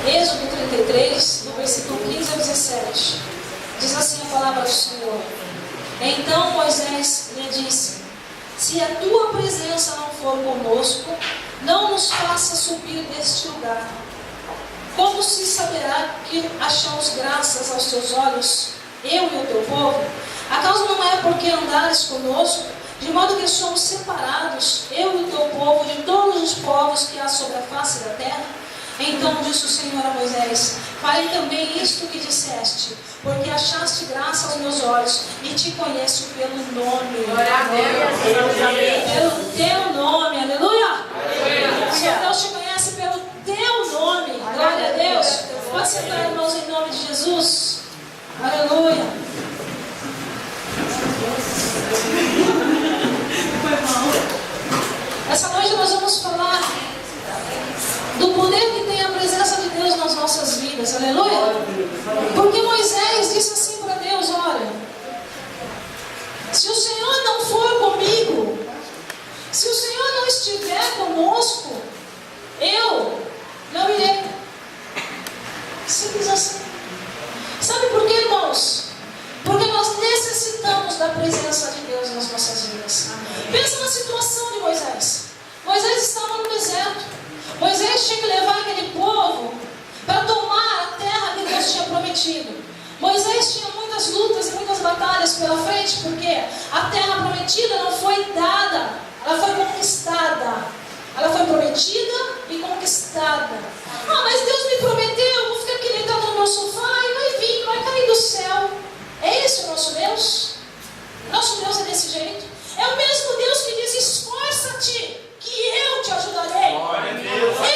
Êxodo 33, do versículo 15 ao 17. Diz assim a palavra do Senhor. Então Moisés lhe disse: se a tua presença não for conosco, não nos faça subir deste lugar. Como se saberá que achamos graças aos teus olhos, eu e o teu povo? A causa não é porque andares conosco, de modo que somos separados, eu e o teu povo, de todos os povos que há sobre a face da terra? Então disse o Senhor a Moisés: farei também isto que disseste, porque achaste graça aos meus olhos, e te conheço pelo nome. Glória a Deus. Pelo teu nome, aleluia. Aleluia. Senhor Deus te conhece pelo teu nome. Glória a Deus. Pode sentar, irmãos, em nome de Jesus. Aleluia. Essa noite nós vamos falar do poder que tem a presença de Deus nas nossas vidas. Aleluia. Porque Moisés disse assim para Deus: olha, se o Senhor não for comigo, se o Senhor não estiver conosco, eu não irei. Simples assim. Sabe por quê, irmãos? Porque nós necessitamos da presença de Deus nas nossas vidas. Pensa na situação de Moisés. Moisés estava no deserto. Moisés tinha que levar aquele povo para tomar a terra que Deus tinha prometido. Moisés tinha muitas lutas e muitas batalhas pela frente, porque a terra prometida não foi dada, ela foi conquistada. Ela foi prometida e conquistada. Ah, mas Deus me prometeu, eu vou ficar aqui deitado no meu sofá e vai vir, vai cair do céu. É esse o nosso Deus? Nosso Deus é desse jeito. É o mesmo Deus que diz: esforça-te, que eu te ajudarei.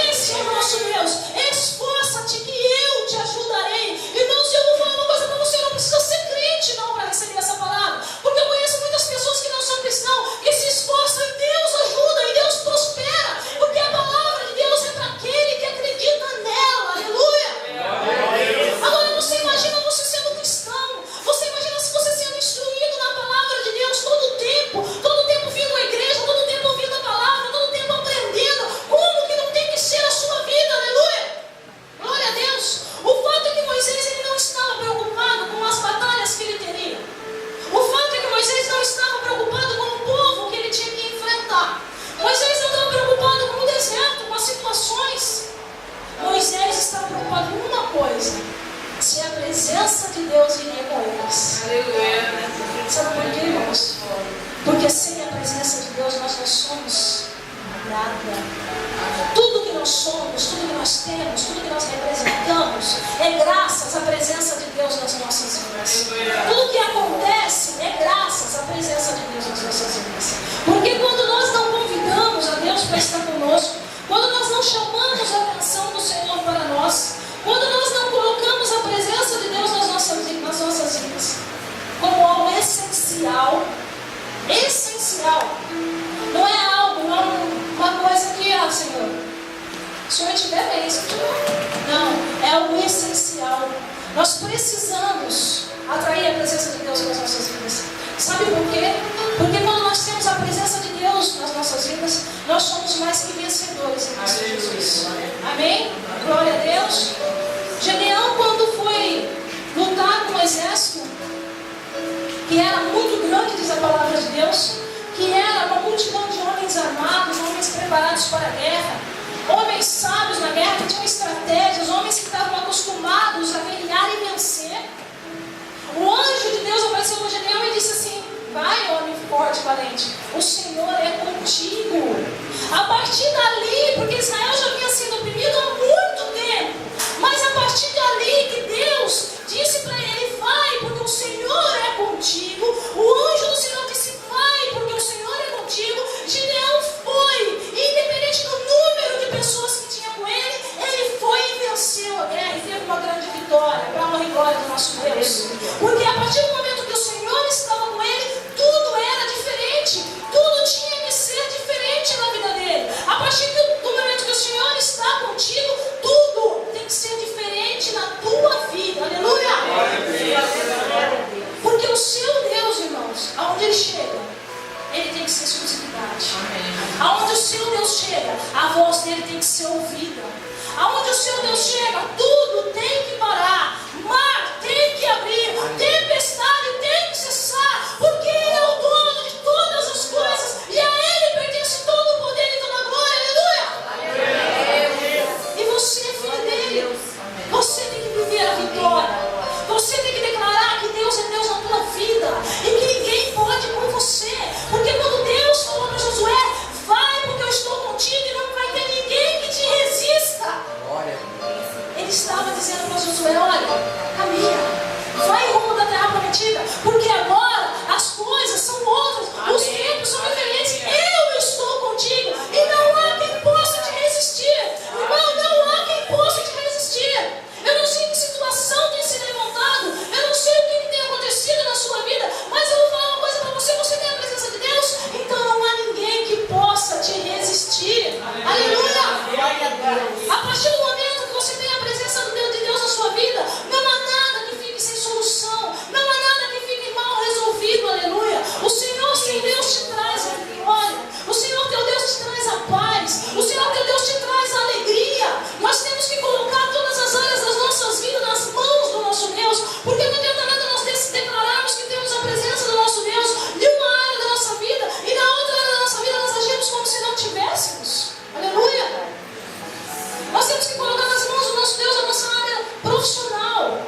Esse é o nosso Deus. Esforça-te, que eu te ajudarei. Irmãos, eu vou falar uma coisa para você: não precisa ser crente não para receber essa palavra. Porque eu conheço muitas pessoas que não são cristãos, que se esforçam e Deus ajuda e Deus prospera. Porque a palavra de Deus é para aquele que acredita nela. Aleluia. Agora você imagina você sendo cristão. Você imagina se você sendo instruído na palavra de Deus todo o tempo vindo à igreja, todo o tempo ouvindo a palavra, todo o tempo aprendendo. Como que não tem que ser a sua vida? Aleluia. Glória a Deus. O fato é que Moisés ele não estava preocupado com as batalhas que ele teria. O fato é que Moisés não estava preocupado com o povo que ele tinha que enfrentar. Moisés não estava preocupado com o deserto, com as situações. Moisés estava preocupado com uma coisa: se a presença de Deus iria com eles. Aleluia. Sabe por quê, irmãos? Porque sem a presença de Deus nós não somos nada. Tudo que nós somos, tudo que nós temos, tudo que nós representamos é graças à presença de Deus nas nossas vidas. Tudo que acontece é graças à presença de Deus nas nossas vidas. Porque quando nós não convidamos a Deus para estar conosco, quando nós não chamamos a atenção do Senhor para nós, quando nós não colocamos a presença de Deus nas nossas vidas como algo essencial, não é algo, não é uma coisa que, Senhor, se o Senhor estiver bem, se não, é algo essencial. Nós precisamos atrair a presença de Deus nas nossas vidas. Sabe por quê? Porque quando nós temos a presença de Deus nas nossas vidas, nós somos mais que vencedores em Cristo Jesus. Amém? Glória a Deus. Gedeão, quando foi lutar com o exército, que era muito grande, diz a palavra de Deus, que era uma multidão de homens armados, homens preparados para a guerra, homens sábios na guerra, que tinham estratégias, homens que estavam acostumados a guerrear e vencer. O anjo de Deus apareceu com Gedeão e disse assim: vai, homem forte, valente, o Senhor é contigo. A partir dali, porque Israel já havia sido oprimido há muito tempo, mas a partir dali que Deus disse para ele: vai, porque o Senhor é contigo. O anjo do Senhor disse: vai, porque o Senhor é contigo. Gedeão foi, independente do número de pessoas que tinha com ele, ele foi e venceu a guerra e teve uma grande vitória, para a honra e glória do nosso Deus. Porque a partir do momento que o Senhor estava com ele, tudo era diferente, tudo tinha que ser diferente na vida dele. A partir do momento que o Senhor está contigo, tudo tem que ser diferente na tua vida. Aleluia! Porque o seu Deus, irmãos, aonde ele chega, ele tem que ser exclusividade. Aonde o seu Deus chega, a voz dele tem que ser ouvida. Aonde o seu Deus chega, tudo tem que parar. Mar tem que abrir, tempestade tem que cessar, porque Ele é o dono de todas as coisas e a Ele pertence todo o poder e toda a glória. Aleluia! E você é filho dele. Você tem que viver a vitória. Você tem que declarar que Deus é Deus na tua vida e que ninguém pode com você. Porque quando Deus falou para Josué, vai porque eu estou contigo e não vai ter ninguém que te resista. Ele estava dizendo para Josué, olha, caminha, vai em rumo da terra prometida, porque agora as coisas são outras, os tempos são diferentes. Eu estou contigo e não há quem possa te resistir. Irmão, não há quem possa te resistir. Eu não sei em que situação tem se levantado, eu não sei o que tem acontecido na sua vida, mas eu vou falar uma coisa para você, você tem a presença de Deus, então não há ninguém que possa te resistir. Aleluia! A partir do momento que você tem a presença de Deus na sua vida, não há nada que fique sem solução, não há nada que fique mal resolvido. Aleluia! O Senhor, seu Deus, te traz a vitória, o Senhor, teu Deus, te traz a paz, o Senhor, teu Deus, te traz a alegria. Nós temos que colocar todas as áreas das nossas vidas nas mãos do nosso Deus, porque não adianta nada nós declararmos que temos a presença do nosso Deus de uma área da nossa vida e na outra área da nossa vida nós agimos como se não tivéssemos. Aleluia! Nós temos que colocar nas mãos do nosso Deus a nossa área profissional,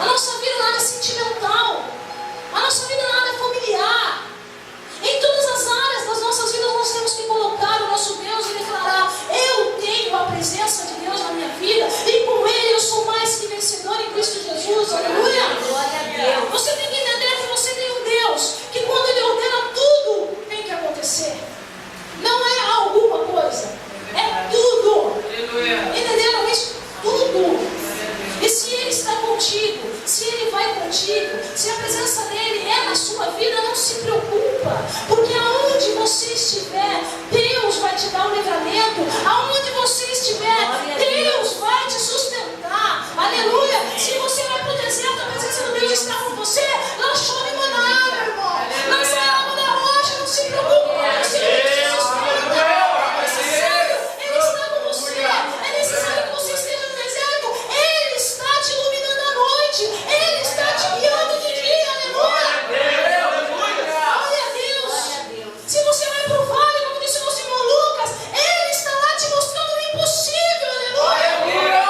a nossa vida na área sentimental, a nossa vida na área familiar. Em todas as áreas das nossas vidas nós temos que colocar o nosso Deus e declarar: eu tenho a presença de Deus na minha vida e com Ele eu sou mais que vencedor em Cristo Jesus. Aleluia! Glória a Deus. Você tem que entender que você tem um Deus que quando Ele ordena, tudo tem que acontecer. Não é alguma coisa, é tudo. Entenderam isso? Tudo. E se Ele está contigo, se Ele vai contigo, se a presença dEle é na sua vida, não se preocupa, porque aonde você estiver, Deus vai te dar o livramento. Aonde você estiver, Deus vai te sustentar. Aleluia! Se você vai para o deserto, a presença de Deus está com você. Lá chove maná, meu irmão. Lá sai água da rocha, não se preocupe. Se Ele te sustenta, é necessário, Ele está com você. É necessário que você esteja no deserto. Ele está te iluminando à noite. Ele está te guiando de dia. Aleluia! Glória a Deus! Se você vai para o vale, como disse o nosso irmão Lucas, Ele está lá te mostrando o impossível. Aleluia!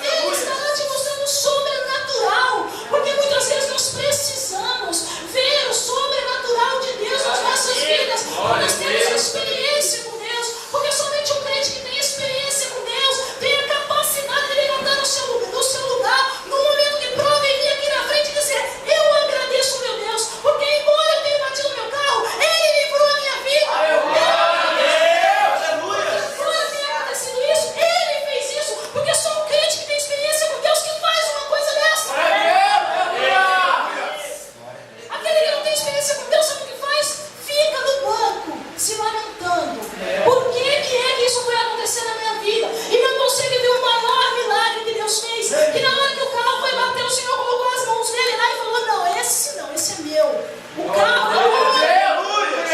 Ele está lá te mostrando o sobrenatural. Porque muitas vezes nós precisamos ver o sobrenatural de Deus nas nossas vidas. Nós temos experiência com Deus. Porque somente o crente que tem experiência com Deus tem a capacidade de levantar no seu lugar, no momento de prova, e vir aqui na frente e dizer: eu agradeço, meu Deus, porque embora eu tenha batido meu carro, Ele livrou a minha vida. Embora tenha acontecido isso, Ele fez isso. Porque só o crente que tem experiência com Deus que faz uma coisa dessa. Aquele que não tem experiência com Deus, sabe o que faz? Fica no banco, se lamentando. Por que que isso foi acontecer na minha vida? E não consegue ver o maior milagre que Deus fez. Que na hora que o carro foi bater, o Senhor colocou as mãos nele lá e falou: não, esse é meu. O carro é do outro. O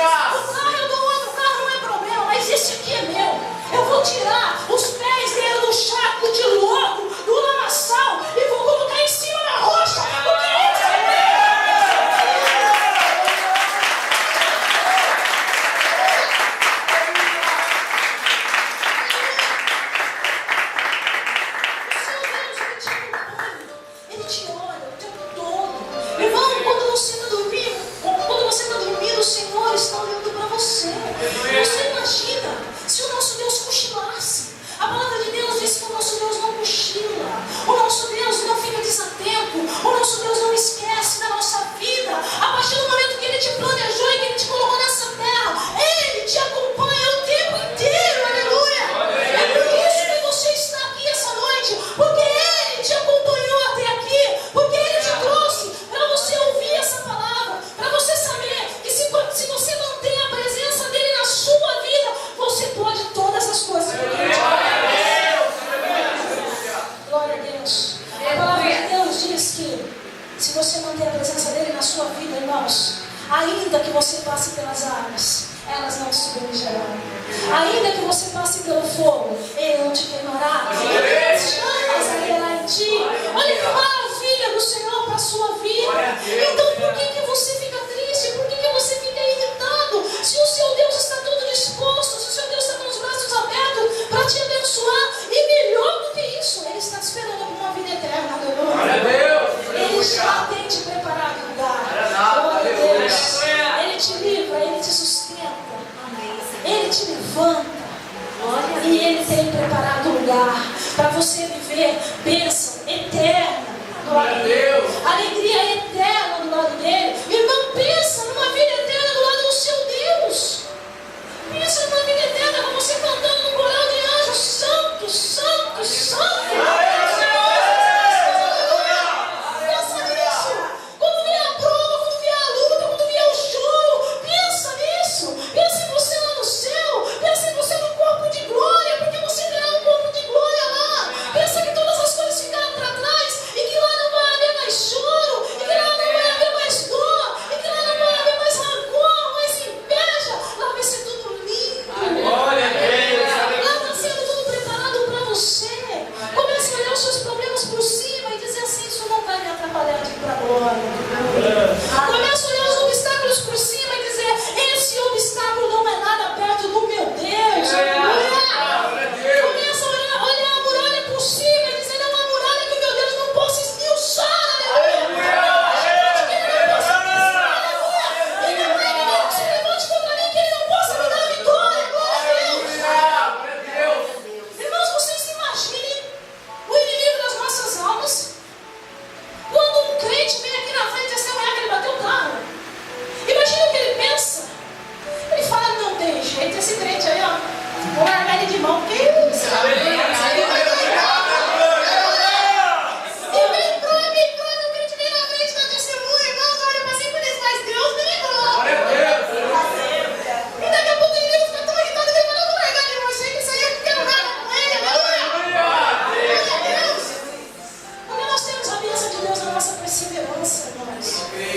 carro é do outro, o carro não é problema, mas esse aqui é meu. Eu vou tirar os pés dele do charco de lodo, do lamaçal, e vou colocar em cima da rocha. Porque esse é meu. Ele te olha o tempo todo. Irmão, quando você está dormindo, o Senhor está olhando para você. Você imagina se o nosso Deus cochilasse. A palavra de Deus diz que o nosso Deus não cochila. O nosso Deus não fica desatento. O nosso Deus não esquece da nossa vida. A partir do momento que Ele te planejou e que Ele te colocou nessa terra, Ele te acompanha o tempo inteiro. Aleluia! É por isso que você está aqui essa noite. Porque Ele te acompanhou até aqui. Porque Ele te trouxe para você ouvir essa palavra. Para você saber que se você mantém a presença dEle na sua vida, você pode todas as coisas. Glória a Deus. A palavra de Deus diz que para você viver bênção eterna. Glória a Deus. Alegria eterna do lado dele. Irmão, pensa numa vida eterna do lado do seu Deus. Pensa numa vida eterna com você cantando no coral de anjos. Santo, santo, santo. Pensa nisso. Quando vier a prova, quando vier a luta, quando vier o choro, pensa nisso. Pensa em você lá no céu. Pensa em você no corpo de glória, porque você terá um corpo de glória lá. Pensa que todas as coisas ficaram para trás e que lá não vai haver mais choro, e que lá não vai haver mais dor, e que lá não vai haver mais rancor, mais inveja. Lá vai ser tudo lindo. Glória a Deus. Lá está sendo tudo preparado para você. Comece a olhar os seus problemas por cima e dizer assim: isso não vai me atrapalhar de ir para a glória. Comece a olhar os obstáculos por cima e dizer: esse obstáculo não é nada perto do meu Deus. Começa a olhar a muralha por cima e dizer: é uma muralha que o meu Deus não possa esmiuçar. Aleluia. E não é ninguém que se levante contra mim que ele não possa me dar vitória. Glória a Deus. Irmãos, vocês se imaginem o inimigo das nossas almas quando um crente vem aqui na frente essa manhã que ele bateu o carro. Imagina o que ele pensa. Ele fala: não tem jeito, esse crente aí, ó, vou largar ele de mão. Que isso? E me prove, o crente vem na frente da testemunha. Irmãos, olha, eu passei por isso, mas Deus me livrou. E daqui a pouco o inimigo fica tão irritado que ele fala: eu vou largar de mão. Isso aí, eu não quero nada com ele. Aleluia. Glória a Deus. Porque nós temos a bênção de Deus na nossa perseverança, irmãos.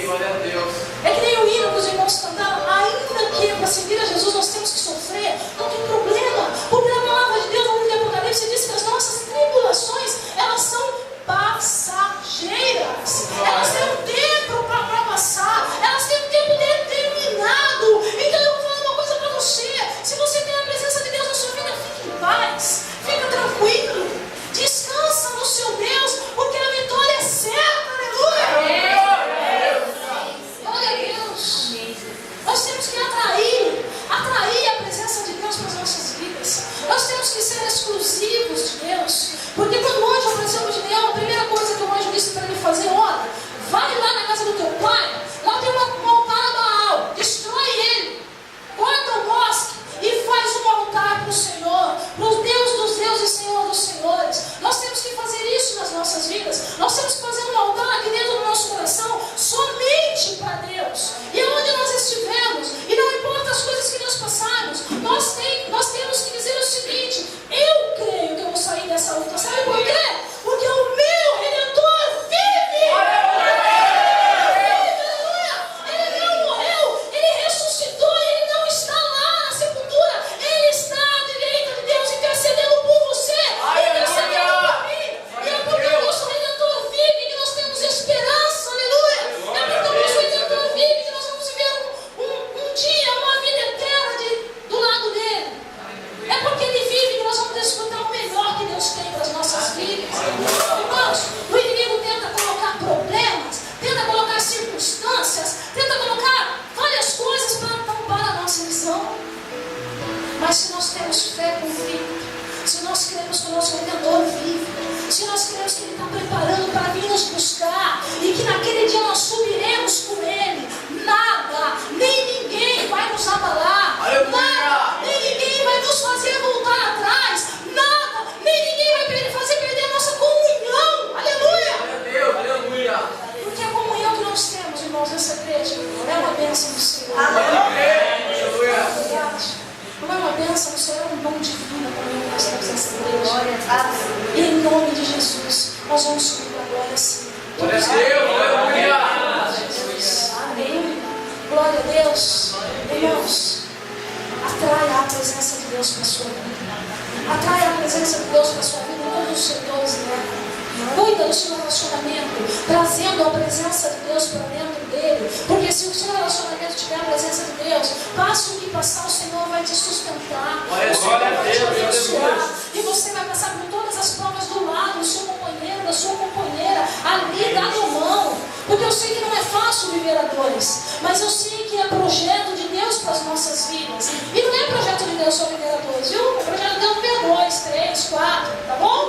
Glória a Deus. É que nem o hino que os irmãos cantaram: ainda que para seguir a Jesus nós temos que sofrer, não tem problema, porque a palavra de Deus no livro de Apocalipse diz que as nossas tribulações, elas são passageiras, elas têm um tempo para passar, elas têm um tempo determinado. Então eu vou falar uma coisa para você: se você tem a presença de Deus na sua vida, fique em paz, fica tranquilo, descansa no seu Deus, porque a vitória é certa. Aleluia. Glória a Deus. Nós temos que atrair a presença de Deus para as nossas vidas. Nós temos que ser exclusivos de Deus. Porque quando o anjo apareceu para Gideão, a primeira coisa que o anjo disse para ele fazer: olha, vai lá na casa do teu pai, lá tem um altar a Baal, destrói ele, corta o bosque e faz um altar para o Senhor, para o Deus dos deuses e Senhor dos senhores. Nós temos que fazer isso nas nossas vidas. Nós temos que fazer um altar aqui dentro do nosso coração somente para Deus. E onde nós estivermos, e não importa as coisas que nós passarmos, nós temos que dizer o seguinte: eu creio que eu vou sair dessa luta. Sabe por quê? Porque o meu Redentor vive! Ele não morreu, ele ressuscitou e ele não está lá na sepultura. Ele está à direita de Deus intercedendo por você, intercedendo por mim. E é porque o nosso Redentor vive que nós temos esperança. Aleluia! É porque o nosso Redentor vive que nós vamos viver um dia, uma vida eterna do lado dele. É porque ele vive que nós vamos desfrutar o melhor que Deus tem para as nossas vidas. Irmãos, o inimigo tenta colocar problemas, tenta colocar circunstâncias, tenta colocar várias coisas para tampar a nossa visão. Mas se nós temos fé convicta, se nós cremos que o nosso Redentor vive, se nós cremos que Ele está preparando para vir nos buscar e que naquele dia nós subiremos com Ele, nada, nem ninguém vai nos abalar, nada, nem ninguém vai nos fazer voltar atrás, nada, nem ninguém vai fazer perder a nossa comunhão. Aleluia! Aleluia. Porque a comunhão que nós temos, irmãos, nessa igreja é uma bênção do Senhor. Aleluia. Não é uma bênção, o Senhor é um dom divino para mim, nós temos nessa igreja. E em nome de Jesus, nós vamos subir para a glória sim. Glória a Deus. Aleluia. Amém. Glória a Deus. Irmãos, atraia a presença de Deus para a sua vida. Atraia a presença de Deus para a sua vida em todos os setores dela. Cuida do seu relacionamento, trazendo a presença de Deus para dentro dele. Porque se o seu relacionamento tiver a presença de Deus, passe o que passar, o Senhor vai te sustentar. O Senhor vai te abençoar. E você vai passar por todas as provas do lado do seu companheiro, da sua companheira, ali dando a mão. Porque eu sei que não é fácil viver a dois, mas eu sei que é projeto de Deus para as nossas vidas. E não é projeto de Deus só viver a dois, viu? É projeto de Deus viver a 2, 3, 4, tá bom?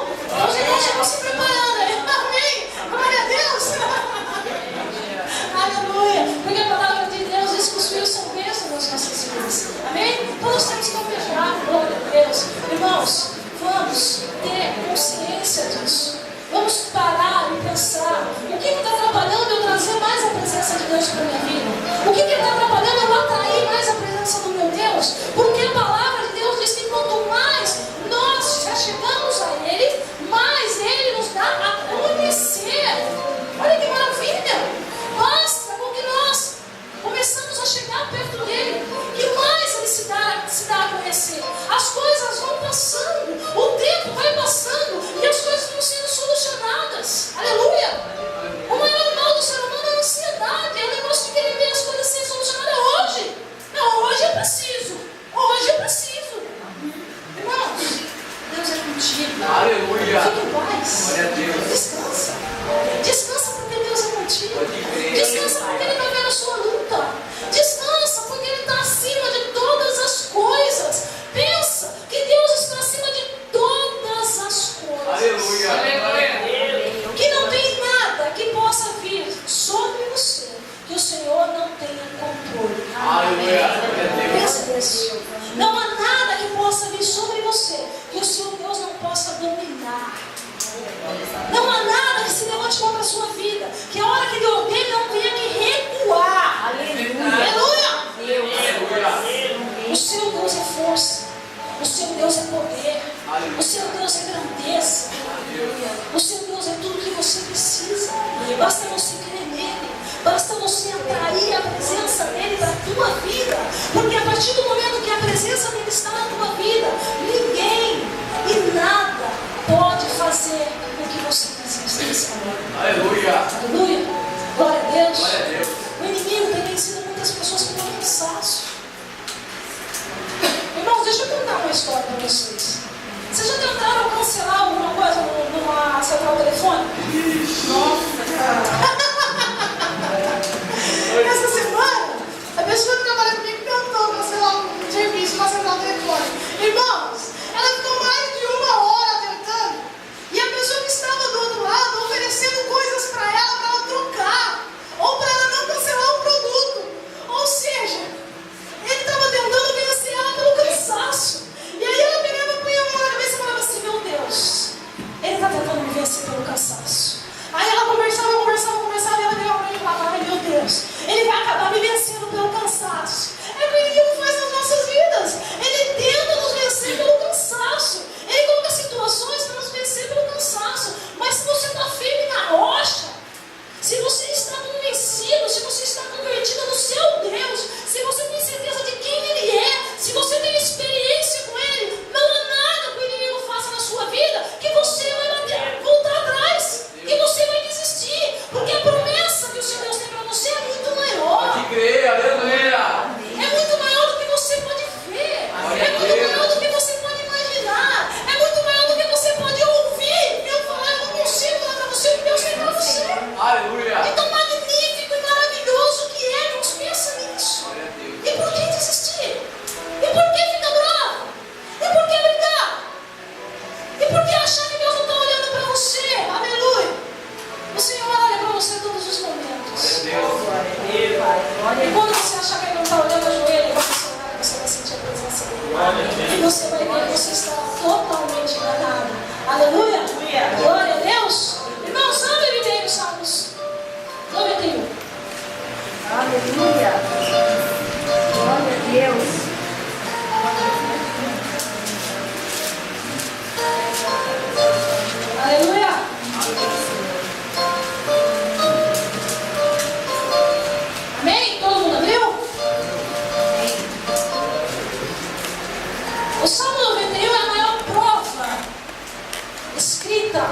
Não há nada que se levante contra a sua vida. Que a hora que Ele ordene, não tenha que recuar. Aleluia! O seu Deus é força. O seu Deus é poder. O seu Deus é grandeza. O seu Deus é tudo que você precisa. Basta você crer nele. Basta você atrair a presença dele para a tua vida. Porque a partir do momento que a presença dele está na tua vida, ninguém e nada pode fazer com que você desista. Aleluia. Aleluia. Glória a Deus. Glória a Deus. O inimigo tem vencido muitas pessoas com cansaço. Irmãos, deixa eu contar uma história para vocês. Vocês já tentaram cancelar alguma coisa numa central telefônica? Nossa! Essa semana, a pessoa que trabalha comigo tentou cancelar um serviço na central telefônica. Irmãos, ela ficou mais de 1 hora tentando. E a pessoa que estava do outro lado oferecendo coisas para ela trocar. Ou para ela não cancelar o produto. Ou seja, ele estava tentando vencer ela pelo cansaço. E aí ela pegava, punha a mão na cabeça e falava assim: meu Deus, ele está tentando me vencer pelo cansaço. Aí ela conversava, e ela pegava para mim e falava: ai meu Deus, ele vai acabar me vencendo pelo cansaço. É o que ele faz nas nossas vidas. Ele tenta nos vencer pelo cansaço. Ele coloca situações para nos vencer pelo cansaço. Mas se você está firme na rocha, se você está convencido, se você está convertido no seu Deus, se você tem certeza de quem Ele é, se você tem experiência com Ele, não há nada que o inimigo faça na sua vida que você vai voltar atrás, que você vai desistir, porque a promessa que o seu Deus tem para você é muito maior. Pode crer, aleluia. É muito maior do que você pode ver, é muito maior do que você pode imaginar, é muito maior do que você pode ouvir. Eu falar, eu não consigo falar para você o que Deus tem para você. Aleluia. Então magnífico e maravilhoso que é, irmãos, pensa nisso. E por que desistir? E por que ficar bravo? E por que brigar? E por que achar que Deus não está olhando para você? Aleluia. O Senhor olha para você todos os momentos. E quando você achar que Ele não está olhando, ajoelha, você vai sentir a presença dEle. E você vai ver que você está totalmente enganado. Aleluia. Glória a Deus. Irmãos, abre bem os Salmos 91. Aleluia. Glória a Deus. Aleluia. Amém? Todo mundo abriu? O Salmo 91 é a maior prova escrita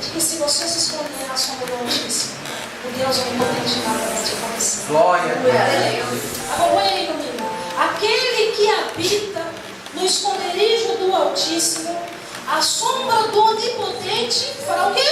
de que se você se esconder na sombra do Altíssimo, o Deus onipotente nada vai te acontecer. Glória a Deus. Acompanhe aí comigo. Aquele que habita no esconderijo do Altíssimo, a sombra do Onipotente fará o quê?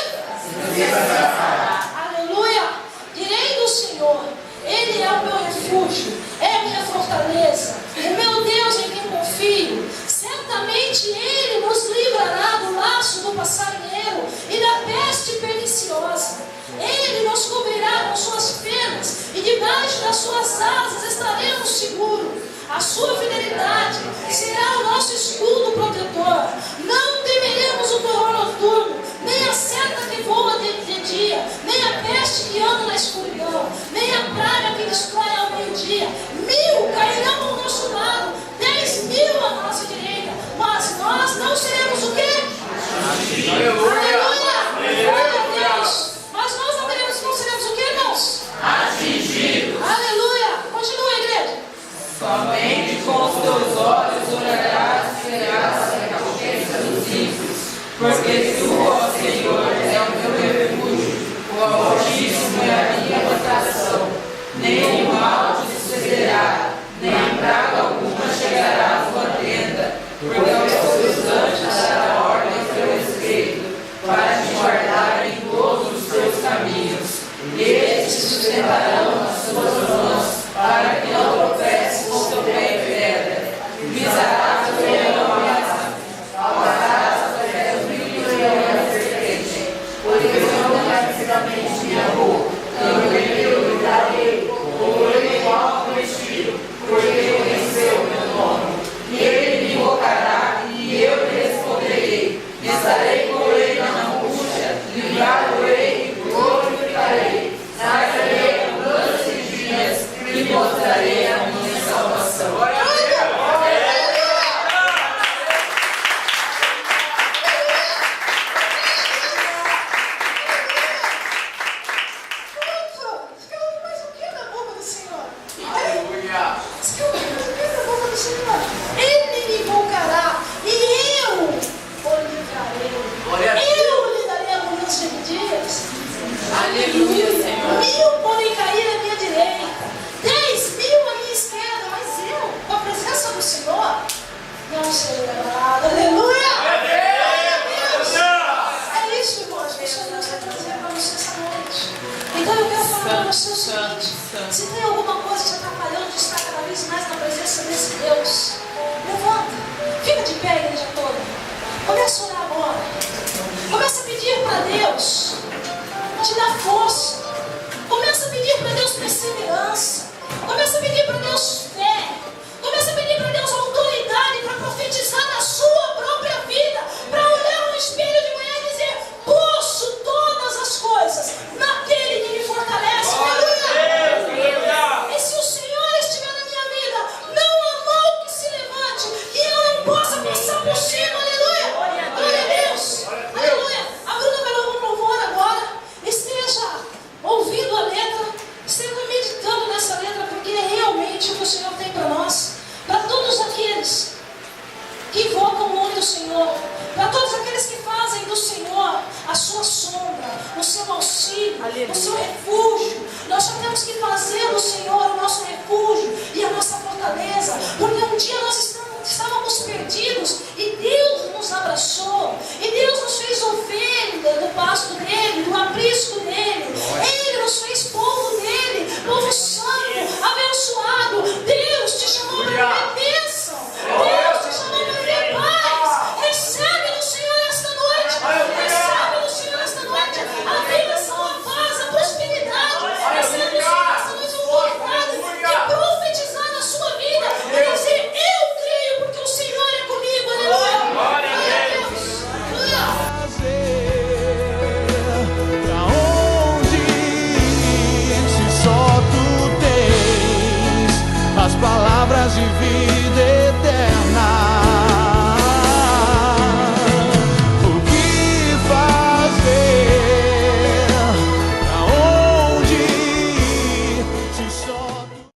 Aleluia. Direi do Senhor: Ele é o meu refúgio, é a minha fortaleza, o meu Deus em quem confio. Certamente Ele nos livrará do laço do passarinheiro e da peste perniciosa. Ele nos cobrirá com suas penas e debaixo das suas asas estaremos seguros. A sua fidelidade será o nosso escudo protetor. Não temeremos o terror noturno, nem a seta que voa de dia, nem a peste que anda na escuridão, nem a praga que destrói ao meio-dia. 1000 cairão ao nosso lado, 10.000 à nossa direita, mas nós não seremos o quê? Aleluia! Glória a Deus! Mas nós não seremos o quê, irmãos? Atingidos. Aleluia! Continua, igreja. Somente com os teus olhos olharás e verás a recompensa dos ímpios, porque tu, ó Senhor, é o meu refúgio, o amor